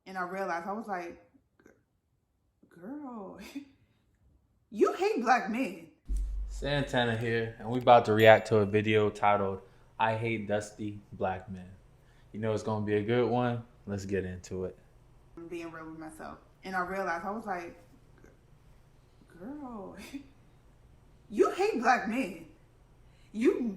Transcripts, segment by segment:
And I realized, I was like, girl, you hate black men. Santana here, and we about to react to a video titled "I Hate Dusty Black Men." You know it's gonna be a good one. Let's get into it. Being real with myself. And I realized, I was like, girl, you hate black men. You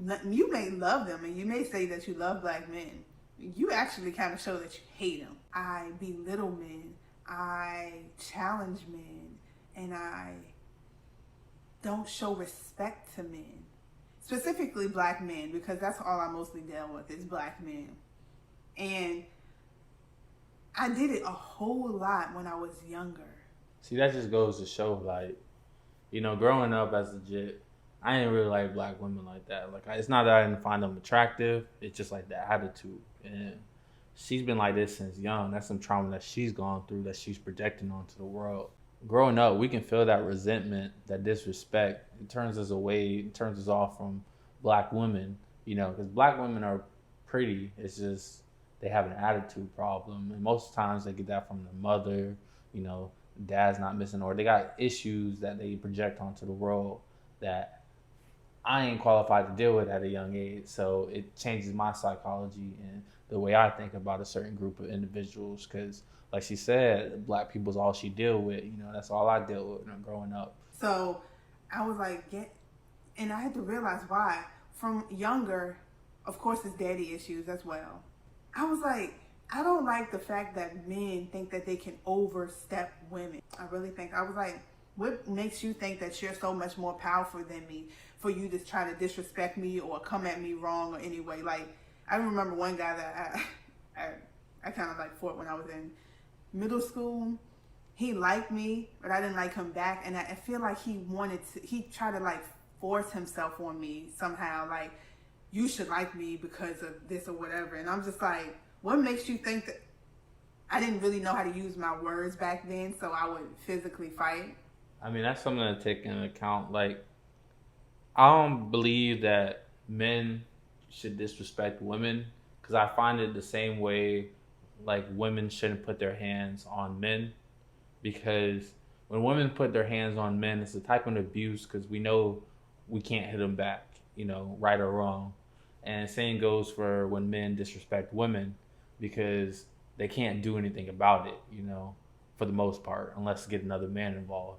may love them and you may say that you love black men. You actually kind of show that you hate them. I belittle men. I challenge men. And I don't show respect to men. Specifically black men, because that's all I mostly deal with is black men. And I did it a whole lot when I was younger. See, that just goes to show, like, growing up as a jit, I didn't really like black women like that. Like, it's not that I didn't find them attractive. It's just like the attitude. And she's been like this since young. That's some trauma that she's gone through that she's projecting onto the world. Growing up, we can feel that resentment, that disrespect. It turns us away. It turns us off from black women. Because black women are pretty. It's just they have an attitude problem, and most times they get that from their mother. Dad's not missing, or they got issues that they project onto the world that I ain't qualified to deal with at a young age. So it changes my psychology and the way I think about a certain group of individuals. Because, like she said, black people's all she deal with. That's all I deal with when I'm growing up. So I was like, and I had to realize why. From younger, of course, it's daddy issues as well. I was like, I don't like the fact that men think that they can overstep women. I really think, I was like, what makes you think that you're so much more powerful than me for you to try to disrespect me or come at me wrong or anyway? Like, I remember one guy that I kind of like fought when I was in middle school. He liked me, but I didn't like him back. And I feel like he tried to like force himself on me somehow. Like, you should like me because of this or whatever. And I'm just like, what makes you think that? I didn't really know how to use my words back then, so I would physically fight. I mean, that's something to take into account. Like, I don't believe that men should disrespect women, because I find it the same way like women shouldn't put their hands on men, because when women put their hands on men, it's a type of abuse, because we know we can't hit them back, right or wrong. And same goes for when men disrespect women, because they can't do anything about it, for the most part, unless get another man involved.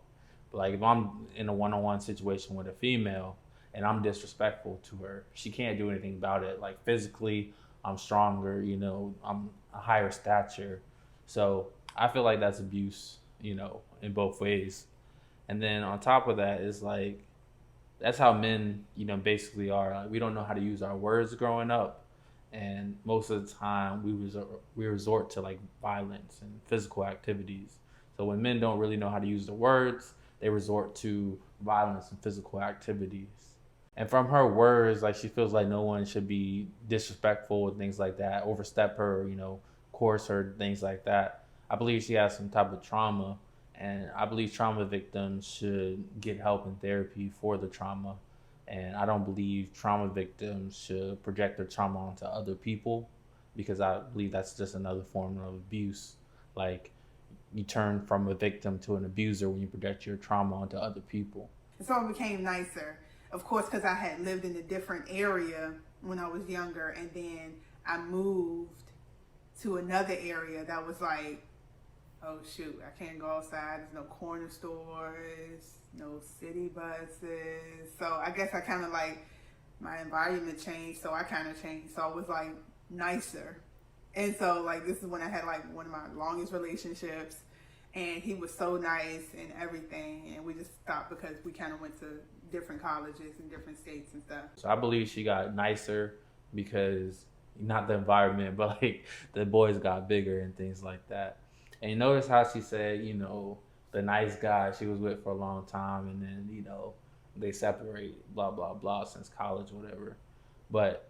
But like if I'm in a one-on-one situation with a female and I'm disrespectful to her, she can't do anything about it. Like physically, I'm stronger, I'm a higher stature. So I feel like that's abuse, in both ways. And then on top of that is like, that's how men, basically are. Like, we don't know how to use our words growing up, and most of the time we resort to like violence and physical activities. So when men don't really know how to use the words, they resort to violence and physical activities. And from her words, like she feels like no one should be disrespectful and things like that, overstep her, coerce her, things like that. I believe she has some type of trauma, and I believe trauma victims should get help and therapy for the trauma. And I don't believe trauma victims should project their trauma onto other people, because I believe that's just another form of abuse. Like, you turn from a victim to an abuser when you project your trauma onto other people. So I became nicer, of course, because I had lived in a different area when I was younger, and then I moved to another area that was like, oh shoot, I can't go outside. There's no corner stores, no city buses. So I guess I kind of like, my environment changed, so I kind of changed. So I was like nicer. And so like, this is when I had like one of my longest relationships, and he was so nice and everything. And we just stopped because we kind of went to different colleges in different states and stuff. So I believe she got nicer because, not the environment, but like the boys got bigger and things like that. And you notice how she said, the nice guy she was with for a long time, and then, they separate, blah, blah, blah, since college, whatever. But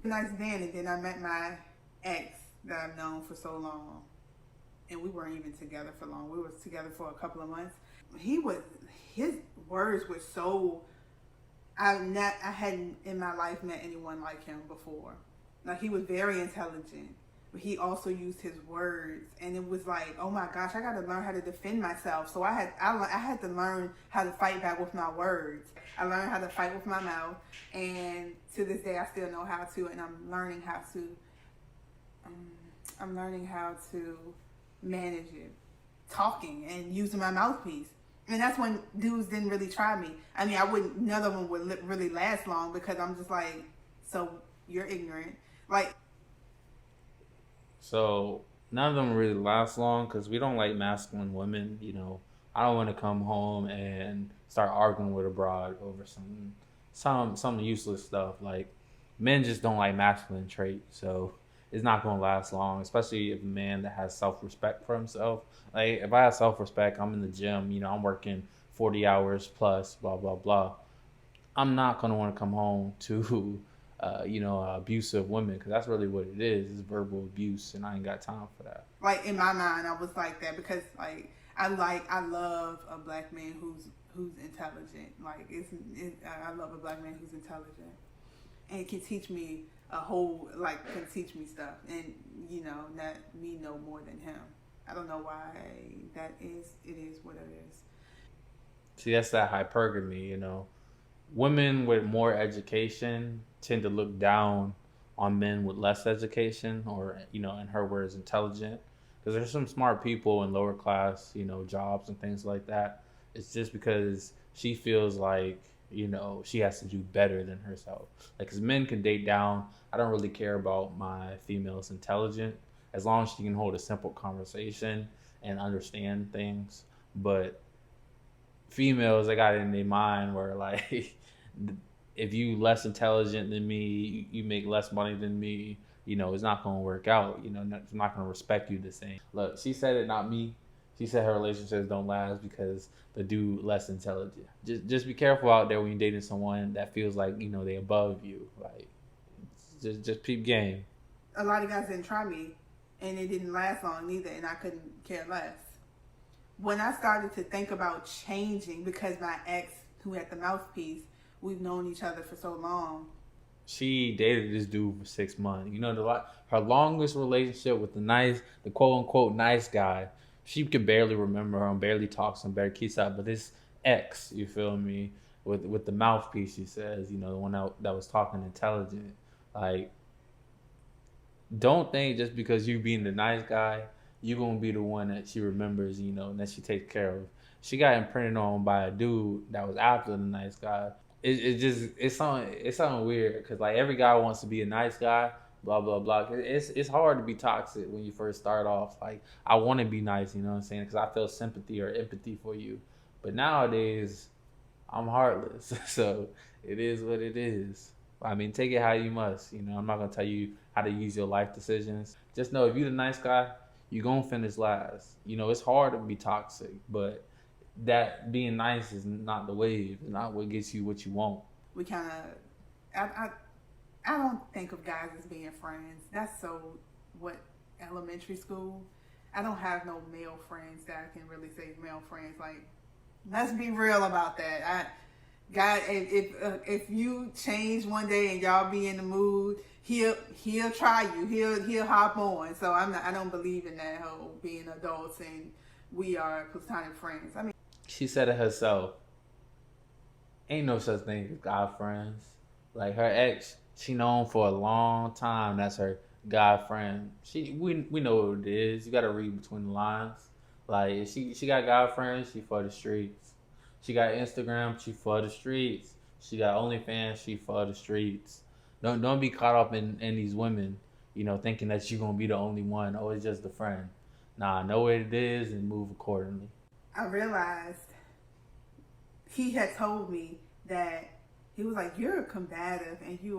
Nice then, and then I met my ex that I've known for so long. And we weren't even together for long. We were together for a couple of months. His words were so, I hadn't in my life met anyone like him before. Like, he was very intelligent. he also used his words, and it was like, oh my gosh, I got to learn how to defend myself. So I had to learn how to fight back with my words. I learned how to fight with my mouth, and to this day I still know how to, and um, I'm learning how to manage it, talking and using my mouthpiece. And that's when dudes didn't really try me. I mean, I wouldn't. None of them would really last long because I'm just like, so you're ignorant, like. So none of them really last long because we don't like masculine women. I don't want to come home and start arguing with a broad over some useless stuff. Like men just don't like masculine traits, so it's not gonna last long. Especially if a man that has self respect for himself. Like if I have self respect, I'm in the gym. I'm working 40 hours plus, blah blah blah. I'm not gonna want to come home to abusive women because that's really what it is. It's verbal abuse, and I ain't got time for that. Like in my mind, I was like that because like I love a black man who's intelligent. Like I love a black man who's intelligent and can teach me can teach me stuff, and not me know more than him. I don't know why that is. It is what it is. See, that's that hypergamy. Women with more education tend to look down on men with less education, or in her words, intelligent. Because there's some smart people in lower class, jobs and things like that. It's just because she feels like she has to do better than herself. Like, because men can date down. I don't really care about my female's intelligent as long as she can hold a simple conversation and understand things. But females, they got it in their mind where like if you less intelligent than me, you make less money than me, it's not going to work out. It's not going to respect you the same. Look, she said it, not me. She said her relationships don't last because the dude less intelligent. Just be careful out there when you're dating someone that feels like they above you. Like just peep game. A lot of guys didn't try me, and it didn't last long either, and I couldn't care less. When I started to think about changing, because my ex, who had the mouthpiece, we've known each other for so long. She dated this dude for 6 months. Her longest relationship with the quote unquote nice guy. She could barely remember him, barely talks to him, barely keeps up. But this ex, you feel me, with the mouthpiece, she says, the one that was talking intelligent. Like, don't think just because you being the nice guy, you're going to be the one that she remembers, and that she takes care of. She got imprinted on by a dude that was after the nice guy. It's something weird because like every guy wants to be a nice guy, blah blah blah. It's hard to be toxic when you first start off. Like I want to be nice, you know what I'm saying? Because I feel sympathy or empathy for you. But nowadays, I'm heartless, so it is what it is. I mean, take it how you must. I'm not gonna tell you how to use your life decisions. Just know if you're the nice guy, you're gonna finish last. It's hard to be toxic, but that being nice is not the wave. It's not what gets you what you want. We kind of, I don't think of guys as being friends. That's so what elementary school. I don't have no male friends that I can really say male friends. Like, let's be real about that. God, if you change one day and y'all be in the mood, he'll try you. He'll hop on. So I don't believe in that whole being adults and we are platonic friends. I mean, she said it herself. Ain't no such thing as guy friends. Like her ex, she known for a long time. That's her guy friend. We know what it is. You got to read between the lines. Like she got guy friends. She for the streets. She got Instagram. She for the streets. She got OnlyFans. She for the streets. Don't be caught up in these women. Thinking that you're gonna be the only one. Oh, it's just a friend. Nah, know what it is and move accordingly. I realized he had told me that he was like, you're combative and you